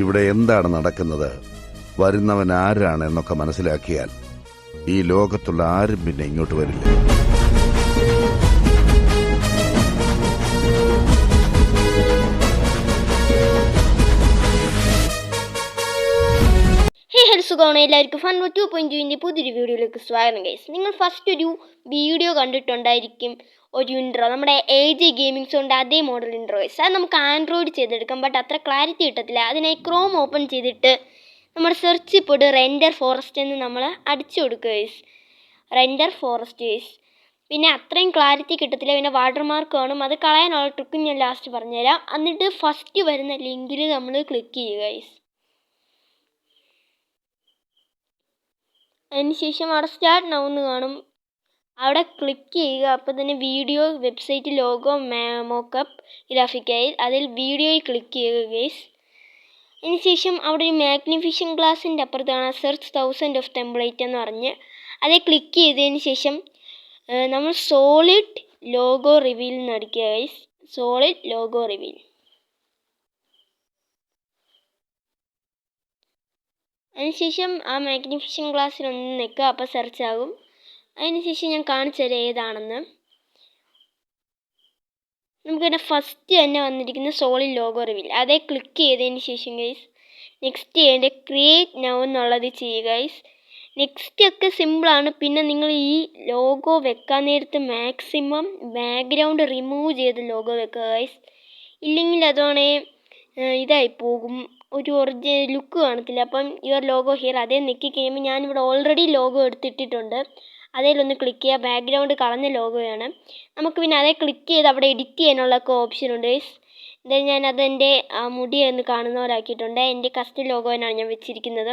ഇവിടെ എന്താണ് നടക്കുന്നത്, വരുന്നവൻ ആരാണ് എന്നൊക്കെ മനസ്സിലാക്കിയാൽ ഈ ലോകത്തുള്ള ആരും പിന്നെ ഇങ്ങോട്ട് വരില്ല. സുഖമാണ്. എല്ലാവർക്കും ഫൺ 2.2 പുതിയൊരു വീഡിയോയിലേക്ക് സ്വാഗതം ഗൈസ്. നിങ്ങൾ ഫസ്റ്റ് ഒരു വീഡിയോ കണ്ടിട്ടുണ്ടായിരിക്കും, ഒരു ഇൻട്രോ, നമ്മുടെ AJ ഗെയിമിങ്സ് കൊണ്ട് അതേ മോഡൽ ഇൻട്രോ ഗൈസ്. അത് നമുക്ക് ആൻഡ്രോയിഡ് ചെയ്തെടുക്കാം, ബട്ട് അത്ര ക്ലാരിറ്റി കിട്ടത്തില്ല. അതിനായി ക്രോം ഓപ്പൺ ചെയ്തിട്ട് നമ്മുടെ സെർച്ച് പോയിട്ട് റെൻഡർ ഫോറസ്റ്റ് എന്ന് നമ്മൾ അടിച്ചു കൊടുക്കുക ഗൈസ്. Render forest guys. പിന്നെ അത്രയും ക്ലാരിറ്റി കിട്ടത്തില്ല, പിന്നെ വാട്ടർമാർക്ക് കാണും. അത് കളയാനുള്ള ട്രിക്കും ഞാൻ ലാസ്റ്റ് പറഞ്ഞുതരാം. എന്നിട്ട് ഫസ്റ്റ് വരുന്ന ലിങ്കിൽ നമ്മൾ ക്ലിക്ക് ചെയ്യുക ഗൈസ്. അതിനുശേഷം അവിടെ സ്റ്റാർട്ട് നൗ എന്ന് കാണും, അവിടെ ക്ലിക്ക് ചെയ്യുക. അപ്പോൾ തന്നെ വീഡിയോ, വെബ്സൈറ്റ്, ലോഗോ, മോക്കപ്പ്, ഗ്രാഫിക്കായി അതിൽ വീഡിയോയിൽ ക്ലിക്ക് ചെയ്യുക ഗൈസ്. അതിനുശേഷം അവിടെ ഒരു മാഗ്നിഫിഷൻ ഗ്ലാസിൻ്റെ അപ്പുറത്താണ് സെർച്ച് 1000 ഓഫ് ടെംപ്ലേറ്റ് എന്ന് പറഞ്ഞ് അതേ ക്ലിക്ക് ചെയ്തതിന് ശേഷം നമ്മൾ സോളിഡ് ലോഗോ റിവീൽ എന്ന് അടിക്കുക ഗൈസ്. Solid logo reveal. അതിനുശേഷം ആ മാഗ്നിഫിഷൻ ഗ്ലാസ്സിലൊന്ന് നിൽക്കുക, അപ്പോൾ സെർച്ച് ആകും. അതിനുശേഷം ഞാൻ കാണിച്ചു തരാം ഏതാണെന്ന്. നമുക്കിവിടെ ഫസ്റ്റ് തന്നെ വന്നിരിക്കുന്ന സോളിഡ് ലോഗോ റിവീൽ, അതേ ക്ലിക്ക് ചെയ്തതിന് ശേഷം ഗൈസ് നെക്സ്റ്റ് ചെയ്യേണ്ട ക്രിയേറ്റ് നൗ എന്നുള്ളത് ചെയ്യുക ഗൈസ്. നെക്സ്റ്റ് ഒക്കെ സിമ്പിളാണ്. പിന്നെ നിങ്ങൾ ഈ ലോഗോ വെക്കാൻ നേരത്ത് മാക്സിമം ബാക്ക്ഗ്രൗണ്ട് റിമൂവ് ചെയ്ത് ലോഗോ വെക്കുക ഗൈസ്. ഇല്ലെങ്കിൽ അതോടെ ഇതായി പോകും, ഒരു ഒറിജിനൽ ലുക്ക് കാണത്തില്ല. അപ്പം യുവർ ലോഗോ ഹിയർ അതേ നെക്കി കഴിയുമ്പോൾ ഞാനിവിടെ ഓൾറെഡി ലോഗോ എടുത്തിട്ടിട്ടുണ്ട്, അതിലൊന്ന് ക്ലിക്ക് ചെയ്യുക. ബാക്ക്ഗ്രൗണ്ട് കളഞ്ഞ ലോഗോയാണ്. നമുക്ക് പിന്നെ അതേ ക്ലിക്ക് ചെയ്ത് അവിടെ എഡിറ്റ് ചെയ്യാനുള്ളൊക്കെ ഓപ്ഷൻ ഉണ്ട് ഗൈസ്. എന്തായാലും ഞാനതെൻ്റെ ആ മുടി എന്ന് കാണുന്നവരാക്കിയിട്ടുണ്ട്. എൻ്റെ കസ്റ്റം ലോഗോ തന്നെയാണ് ഞാൻ വെച്ചിരിക്കുന്നത്.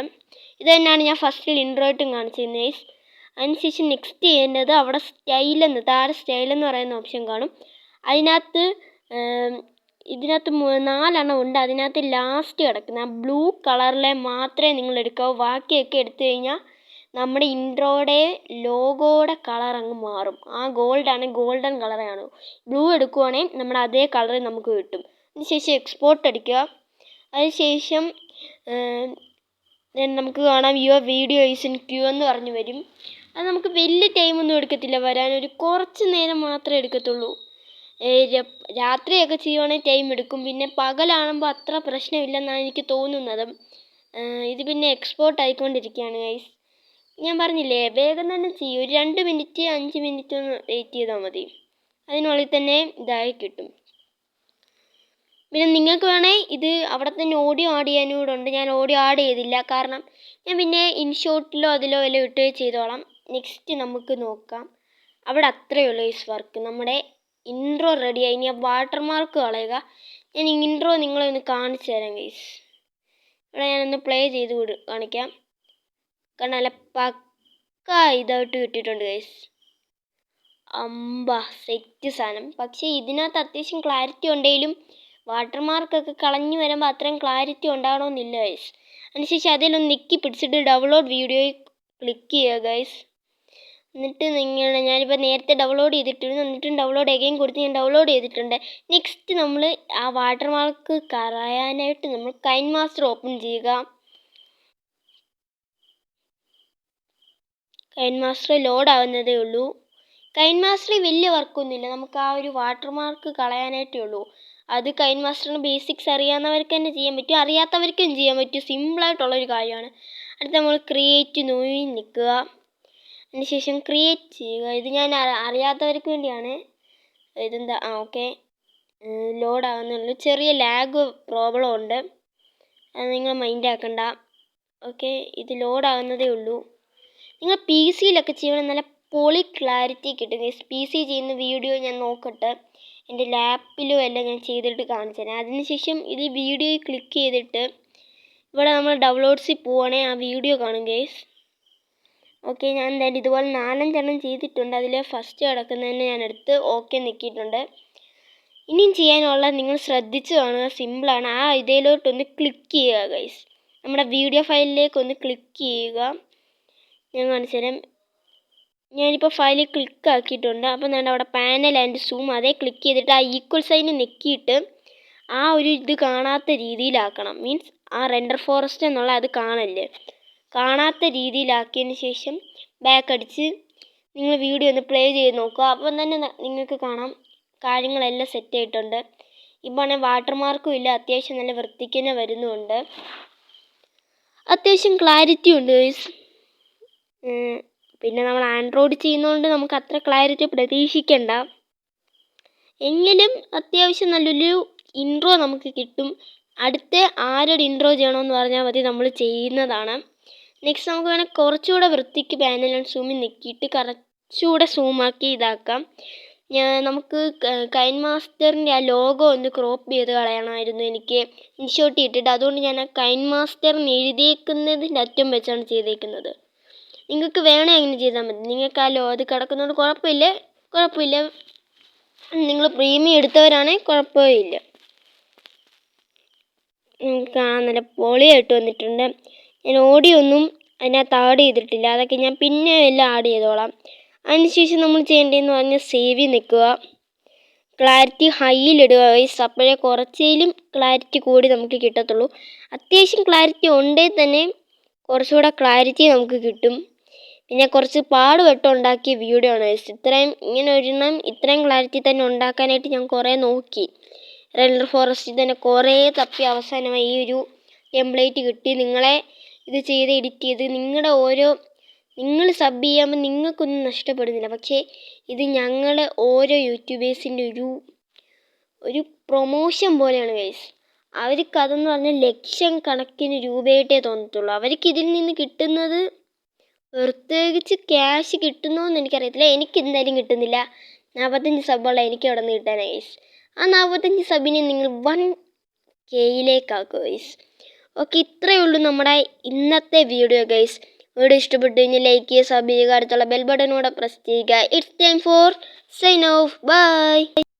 ഇത് തന്നെയാണ് ഞാൻ ഫസ്റ്റിൽ ഇൻട്രോയിട്ടും കാണിച്ചിരുന്നത് ഗൈസ്. അതിനുശേഷം നെക്സ്റ്റ് ചെയ്യേണ്ടത് അവിടെ സ്റ്റൈലെന്ന്, താഴെ സ്റ്റൈലെന്ന് പറയുന്ന ഓപ്ഷൻ കാണും. ഇതിനകത്ത് 4 ഉണ്ട്. അതിനകത്ത് ലാസ്റ്റ് കിടക്കുന്ന ആ ബ്ലൂ കളറിലെ മാത്രമേ നിങ്ങൾ എടുക്കാവൂ. ബാക്കിയൊക്കെ എടുത്തു കഴിഞ്ഞാൽ നമ്മുടെ ഇൻട്രോയുടെ ലോഗോയുടെ കളർ അങ്ങ് മാറും. ആ ഗോൾഡാണ്, ഗോൾഡൻ കളറാണ്. ബ്ലൂ എടുക്കുവാണെങ്കിൽ നമ്മുടെ അതേ കളർ നമുക്ക് കിട്ടും. അതിനുശേഷം എക്സ്പോർട്ട് അടിക്കുക. അതിനുശേഷം നമുക്ക് കാണാം your video is in queue എന്ന് പറഞ്ഞു വരും. അത് നമുക്ക് വലിയ ടൈമൊന്നും എടുക്കത്തില്ല വരാൻ, ഒരു കുറച്ച് നേരം മാത്രമേ എടുക്കത്തുള്ളൂ. രാത്രിയൊക്കെ ചെയ്യുവാണെങ്കിൽ ടൈം എടുക്കും. പിന്നെ പകലാകുമ്പോൾ അത്ര പ്രശ്നമില്ലെന്നാണ് എനിക്ക് തോന്നുന്നത്. ഇത് പിന്നെ എക്സ്പോർട്ട് ആയിക്കൊണ്ടിരിക്കുകയാണ് ഗൈസ്. ഞാൻ പറഞ്ഞില്ലേ, വേഗം തന്നെ ചെയ്യും. ഒരു 2 മിനിറ്റ് 5 മിനിറ്റ് ഒന്ന് വെയിറ്റ് ചെയ്താൽ മതി, അതിനുള്ളിൽ തന്നെ ഇതായി കിട്ടും. പിന്നെ നിങ്ങൾക്ക് വേണേൽ ഇത് അവിടെ തന്നെ ഓഡിയോ ആഡ് ചെയ്യാനും കൂടെ ഉണ്ട്. ഞാൻ ഓഡിയോ ആഡ് ചെയ്തില്ല, കാരണം ഞാൻ പിന്നെ ഇൻഷോട്ടിലോ അതിലോ എല്ലാം ഇട്ട് ചെയ്തോളാം. നെക്സ്റ്റ് നമുക്ക് നോക്കാം. അവിടെ അത്രയേ ഉള്ളൂ ഗൈസ് വർക്ക്. നമ്മുടെ ഇൻട്രോ റെഡിയായി. ഇനി ആ വാട്ടർമാർക്ക് കളയുക. ഞാൻ ഇൻട്രോ നിങ്ങളെ ഒന്ന് കാണിച്ചു തരാം ഗൈസ്. ഇവിടെ ഞാനൊന്ന് പ്ലേ ചെയ്ത് കാണിക്കാം. കാരണം നല്ല പക്ക ഇതായിട്ട് കിട്ടിയിട്ടുണ്ട് ഗൈസ്. സെറ്റ് സാധനം. പക്ഷേ ഇതിനകത്ത് അത്യാവശ്യം ക്ലാരിറ്റി ഉണ്ടെങ്കിലും വാട്ടർമാർക്കൊക്കെ കളഞ്ഞു വരുമ്പോൾ അത്രയും ക്ലാരിറ്റി ഉണ്ടാകണമെന്നില്ല ഗൈസ്. അതിനുശേഷം അതിലൊന്ന് നെക്കി പിടിച്ചിട്ട് ഡൗൺലോഡ് വീഡിയോയിൽ ക്ലിക്ക് ചെയ്യുക ഗൈസ്. എന്നിട്ട് ഞാനിപ്പോൾ നേരത്തെ ഡൗൺലോഡ് ചെയ്തിട്ടിരുന്നു, എന്നിട്ടും ഡൗൺലോഡ് അഗൈൻ കൊടുത്ത് ഞാൻ ഡൗൺലോഡ് ചെയ്തിട്ടുണ്ട്. നെക്സ്റ്റ് നമ്മൾ ആ വാട്ടർമാർക്ക് കളയാനായിട്ട് നമ്മൾ കൈൻ മാസ്റ്റർ ഓപ്പൺ ചെയ്യുക. കൈൻ മാസ്റ്റർ ലോഡ് ആവുന്നതേ ഉള്ളൂ. കൈൻ മാസ്റ്ററിൽ വലിയ വർക്കൊന്നുമില്ല, നമുക്ക് ആ ഒരു വാട്ടർമാർക്ക് കളയാനായിട്ടേ ഉള്ളൂ. അത് കൈൻ മാസ്റ്ററിന് ബേസിക്സ് അറിയാവുന്നവർക്ക് തന്നെ ചെയ്യാൻ പറ്റും, അറിയാത്തവർക്കും ചെയ്യാൻ പറ്റും. സിമ്പിളായിട്ടുള്ളൊരു കാര്യമാണ്. അടുത്ത് നമ്മൾ ക്രിയേറ്റ് നോയി നിൽക്കുക. അതിനുശേഷം ക്രിയേറ്റ് ചെയ്യുക. ഇത് ഞാൻ അറിയാത്തവർക്ക് വേണ്ടിയാണ്. ഇതെന്താ ഓക്കെ, ലോഡ് ആകുന്നുള്ളൂ. ചെറിയ ലാഗ് പ്രോബ്ലം ഉണ്ട്, അത് നിങ്ങൾ മൈൻഡ് ആക്കണ്ട. ഓക്കെ, ഇത് ലോഡ് ആകുന്നതേ ഉള്ളൂ. നിങ്ങൾ PC യിലൊക്കെ ചെയ്യണം, നല്ല പൊളി ക്ലാരിറ്റി കിട്ടും. PC ചെയ്യുന്ന വീഡിയോ ഞാൻ നോക്കട്ടെ, എൻ്റെ ലാപ്പിലും എല്ലാം ഞാൻ ചെയ്തിട്ട് കാണിച്ചു തരാം. അതിനുശേഷം ഇത് വീഡിയോയിൽ ക്ലിക്ക് ചെയ്തിട്ട് ഇവിടെ നമ്മൾ ഡൗൺലോഡ്സിൽ പോവുകയാണെങ്കിൽ ആ വീഡിയോ കാണും ഗൈസ്. ഓക്കെ, ഞാൻ എന്തായാലും ഇതുപോലെ 4-5 ചെയ്തിട്ടുണ്ട്. അതിൽ ഫസ്റ്റ് കിടക്കുന്നതന്നെ ഞാൻ എടുത്ത് ഓക്കെ നിൽക്കിയിട്ടുണ്ട്. ഇനിയും ചെയ്യാനുള്ള നിങ്ങൾ ശ്രദ്ധിച്ച് കാണുക, സിമ്പിളാണ്. ആ ഇതിലോട്ടൊന്ന് ക്ലിക്ക് ചെയ്യുക ഗൈസ്. നമ്മുടെ വീഡിയോ ഫയലിലേക്ക് ഒന്ന് ക്ലിക്ക് ചെയ്യുക. ഞാൻ കാണിച്ചു തരാം. ഞാനിപ്പോൾ ഫയലിൽ ക്ലിക്ക് ആക്കിയിട്ടുണ്ട്. അപ്പോൾ ഞാൻ അവിടെ പാനൽ ആൻഡ് സൂം അതേ ക്ലിക്ക് ചെയ്തിട്ട് ആ ഈക്വൽ സൈന് നെക്കിയിട്ട് ആ ഒരു ഇത് കാണാത്ത രീതിയിലാക്കണം. മീൻസ് ആ റെൻഡർ ഫോറസ്റ്റ് എന്നുള്ള അത് കാണാത്ത രീതിയിലാക്കിയതിന് ശേഷം ബാക്ക് അടിച്ച് നിങ്ങൾ വീഡിയോ ഒന്ന് പ്ലേ ചെയ്ത് നോക്കുക. അപ്പം തന്നെ നിങ്ങൾക്ക് കാണാം കാര്യങ്ങളെല്ലാം സെറ്റ് ആയിട്ടുണ്ട്. ഇപ്പോൾ ആണെങ്കിൽ വാട്ടർമാർക്കും ഇല്ല, അത്യാവശ്യം നല്ല വൃത്തിക്ക് തന്നെ വരുന്നുണ്ട്. അത്യാവശ്യം ക്ലാരിറ്റി ഉണ്ട് ഗൈസ്. പിന്നെ നമ്മൾ ആൻഡ്രോയിഡ് ചെയ്യുന്നതുകൊണ്ട് നമുക്ക് അത്ര ക്ലാരിറ്റി പ്രതീക്ഷിക്കണ്ട. എങ്കിലും അത്യാവശ്യം നല്ലൊരു ഇൻട്രോ നമുക്ക് കിട്ടും. അടുത്ത ആരുടെ ഇൻട്രോ ചെയ്യണമെന്ന് പറഞ്ഞാൽ മതി, നമ്മൾ ചെയ്യുന്നതാണ്. നെക്സ്റ്റ് നമുക്ക് വേണമെങ്കിൽ കുറച്ചുകൂടെ വൃത്തിക്ക് പാനൽ ആൻഡ് സൂമിൽ നിൽക്കിയിട്ട് കുറച്ചുകൂടെ സൂമാക്കി ഇതാക്കാം. നമുക്ക് കൈൻ മാസ്റ്ററിൻ്റെ ആ ലോഗോ ഒന്ന് ക്രോപ്പ് ചെയ്ത് കളയണമായിരുന്നു എനിക്ക് ഇൻഷോട്ട് ഇട്ടിട്ട്. അതുകൊണ്ട് ഞാൻ ആ കൈൻ മാസ്റ്ററിന് എഴുതിയേക്കുന്നതിൻ്റെ അറ്റം വെച്ചാണ് ചെയ്തേക്കുന്നത്. നിങ്ങൾക്ക് വേണേ അങ്ങനെ ചെയ്താൽ മതി. നിങ്ങൾക്ക് ആ അത് കിടക്കുന്നതുകൊണ്ട് കുഴപ്പമില്ല. നിങ്ങൾ പ്രീമിയം എടുത്തവരാണെങ്കിൽ കുഴപ്പമില്ല. കാണാൻ നല്ല പൊളിയായിട്ട് വന്നിട്ടുണ്ട്. ഞാൻ ഓഡിയോ ഒന്നും അതിനകത്ത് ആഡ് ചെയ്തിട്ടില്ല, അതൊക്കെ ഞാൻ പിന്നെ എല്ലാം ആഡ് ചെയ്തോളാം. അതിനുശേഷം നമ്മൾ ചെയ്യേണ്ടതെന്ന് പറഞ്ഞാൽ സേവിൽ നിൽക്കുക, ക്ലാരിറ്റി ഹൈയിലിടുക ഗൈസ്. അപ്പോഴേ കുറച്ചേലും ക്ലാരിറ്റി കൂടി നമുക്ക് കിട്ടത്തുള്ളൂ. അത്യാവശ്യം ക്ലാരിറ്റി ഉണ്ടെങ്കിൽ തന്നെ കുറച്ചുകൂടെ ക്ലാരിറ്റി നമുക്ക് കിട്ടും. പിന്നെ കുറച്ച് പാടുപെട്ട് ഉണ്ടാക്കിയ വീഡിയോ ആണ് ഗൈസ്. ഇത്രയും ക്ലാരിറ്റി തന്നെ ഉണ്ടാക്കാനായിട്ട് ഞാൻ കുറേ നോക്കി. റെൻഡർ ഫോറസ്റ്റിൽ തന്നെ കുറേ തപ്പി അവസാനമായി ഈ ഒരു ടെംപ്ലേറ്റ് കിട്ടി. നിങ്ങളെ ഇത് ചെയ്ത് എഡിറ്റ് ചെയ്ത് നിങ്ങൾ സബ് ചെയ്യുമ്പോൾ നിങ്ങൾക്കൊന്നും നഷ്ടപ്പെടുന്നില്ല. പക്ഷേ ഇത് ഞങ്ങളുടെ ഓരോ യൂട്യൂബേഴ്സിൻ്റെ ഒരു പ്രൊമോഷൻ പോലെയാണ് ഗൈസ്. അവർക്ക് അതെന്ന് പറഞ്ഞാൽ ലക്ഷം കണക്കിന് രൂപയായിട്ടേ തോന്നത്തുള്ളൂ. അവർക്ക് ഇതിൽ നിന്ന് കിട്ടുന്നത് പ്രത്യേകിച്ച് ക്യാഷ് കിട്ടുന്നോന്ന് എനിക്കറിയത്തില്ല. എനിക്ക് എന്തായാലും കിട്ടുന്നില്ല. 45 സബ്ബുള്ള എനിക്ക് അവിടെ നിന്ന് കിട്ടാനാണ് ഗൈസ്. ആ 45 സബിനെ നിങ്ങൾ 1K ഗൈസ്. ഓക്കെ, ഇത്രയേ ഉള്ളൂ നമ്മുടെ ഇന്നത്തെ വീഡിയോ ഗൈസ്. വീഡിയോ ഇഷ്ടപ്പെട്ടു കഴിഞ്ഞാൽ ലൈക്ക് ചെയ്യുക, സബ് ചെയ്യുക, അടുത്തുള്ള ബെൽ ബട്ടനൂടെ പ്രസ് ചെയ്യുക. It's time for sign off. By.